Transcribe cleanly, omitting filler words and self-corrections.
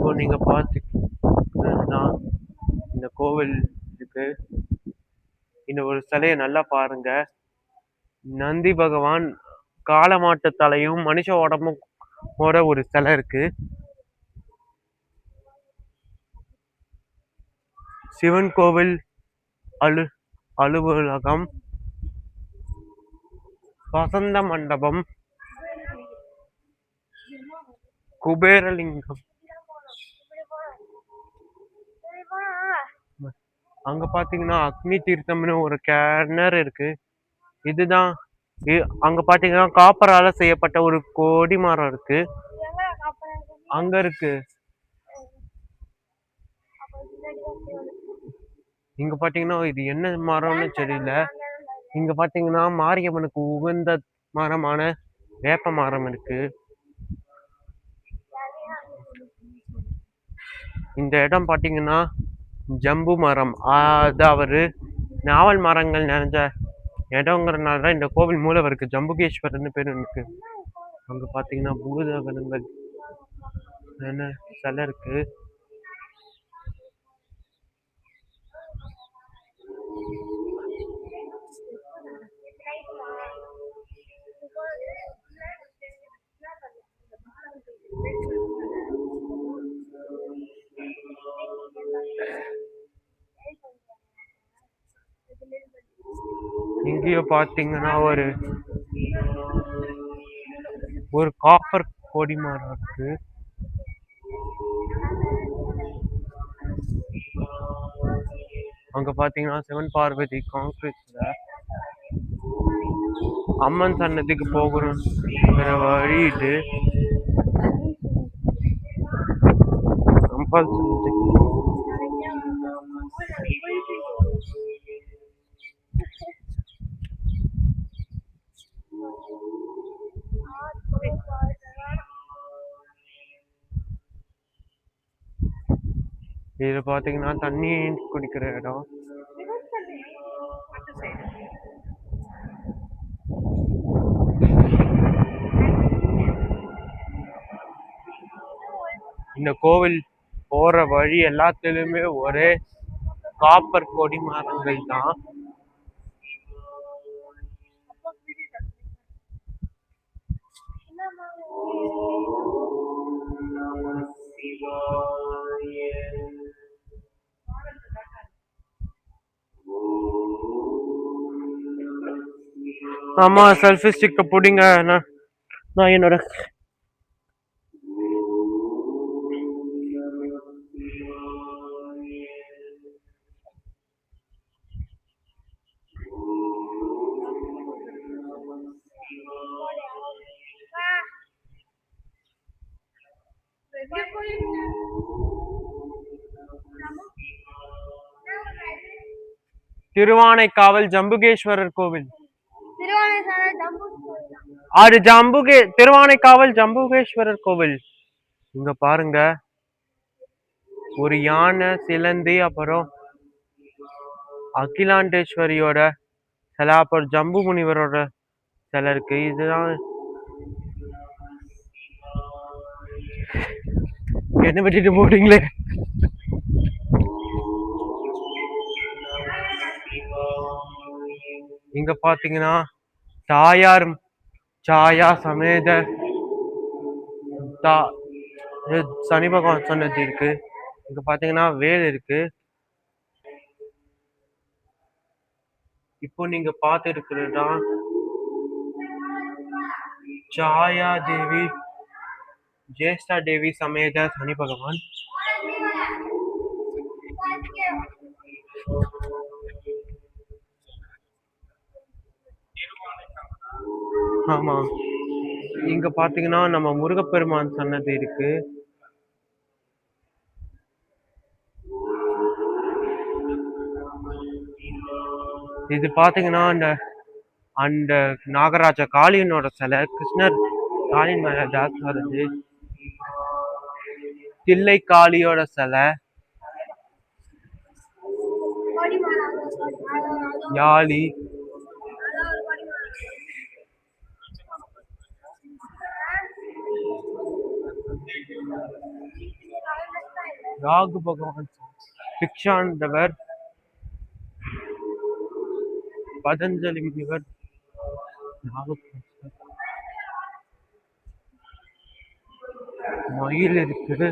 இப்போ நீங்க பார்த்துக்கிட்டீங்கன்னா இந்த கோவில் இருக்கு. இந்த ஒரு சிலையை நல்லா பாருங்க. நந்தி பகவான் காளமாட்டு தலையும் மனுஷ உடம்பும் ஒரு சிலை இருக்கு. சிவன் கோவில் அலுவலகம், வசந்த மண்டபம், குபேரலிங்கம். அங்க பாத்தீங்கன்னா அக்னி தீர்த்தம்னு ஒரு கிணறு இருக்கு. இதுதான் அங்க பாத்தீங்கன்னா காப்பரால செய்யப்பட்ட ஒரு கொடி மரம் இருக்கு. அங்க இருக்கு. இங்க பாத்தீங்கன்னா இது என்ன மரம்னு தெரியல. இங்க பாத்தீங்கன்னா மாரியம்மனுக்கு உகந்த மரமான வேப்ப மரம் இருக்கு. இந்த இடம் பாத்தீங்கன்னா ஜம்பு மரம், அதாவது நாவல் மரங்கள் நிறைஞ்ச இடங்கிறதுனாலதான் இந்த கோவில் மூலவருக்கு ஜம்புகேஸ்வரர்னு பேரு இருக்கு. அங்க பாத்தீங்கன்னா பூதகணங்கள் என்ன சிலை இருக்கு. இங்கேயோ பாத்தீங்கன்னா ஒரு காப்பர் கொடி மரம் இருக்கு. அங்க பாத்தீங்கன்னா சிவன் பார்வதி காங்கிரீட்ல அம்மன் சன்னதிக்கு போகிற வழி இது. இது பாத்தீங்கன்னா தண்ணி குடிக்கிற இடம். இந்த கோவில் போற வழி எல்லாத்திலுமே ஒரே காப்பர் கொடி மரங்கள் தான். ஆமா, செல்ஃபி ஸ்டிக்க புடிங்க. நான் என்னோட திருவானைக்காவல் ஜம்புகேஸ்வரர் கோவில். திருவானைக்காவல் ஜம்புகேஸ்வரர் கோவில். இங்க பாருங்க, ஒரு யானை, சிலந்தி, அப்புறம் அகிலாண்டேஸ்வரியோட சிலை, அப்புறம் ஜம்பு முனிவரோட சிலை இருக்கு. இதுதான் என்ன விட்டுட்டு போட்டீங்களே. இங்க பாத்தீங்கன்னா தாயார் சாயா சமேத சனி பகவான் சன்னதி இருக்கு. இங்க பாத்தீங்கன்னா வேல் இருக்கு. இப்போ நீங்க பார்த்து இருக்கிறதுதான் சாயா தேவி, ஜேஷ்டா தேவி சமேத சனி பகவான். ஆமா, இங்க பாத்தீங்கன்னா நம்ம முருகப்பெருமான் சன்னதி இருக்கு. இது பாத்தீங்கன்னா அந்த நாகராஜ காளியனோட சிலை, கிருஷ்ணர் காளியின் மேல ஜாஸ்தி வருது. தில்லை காளியோட சிலை, யாழி, ராகு பகவான், பிக்ஷாண்டவர், பதஞ்சலி முனிவர், நாகபூஷர், மயில் இருக்குது.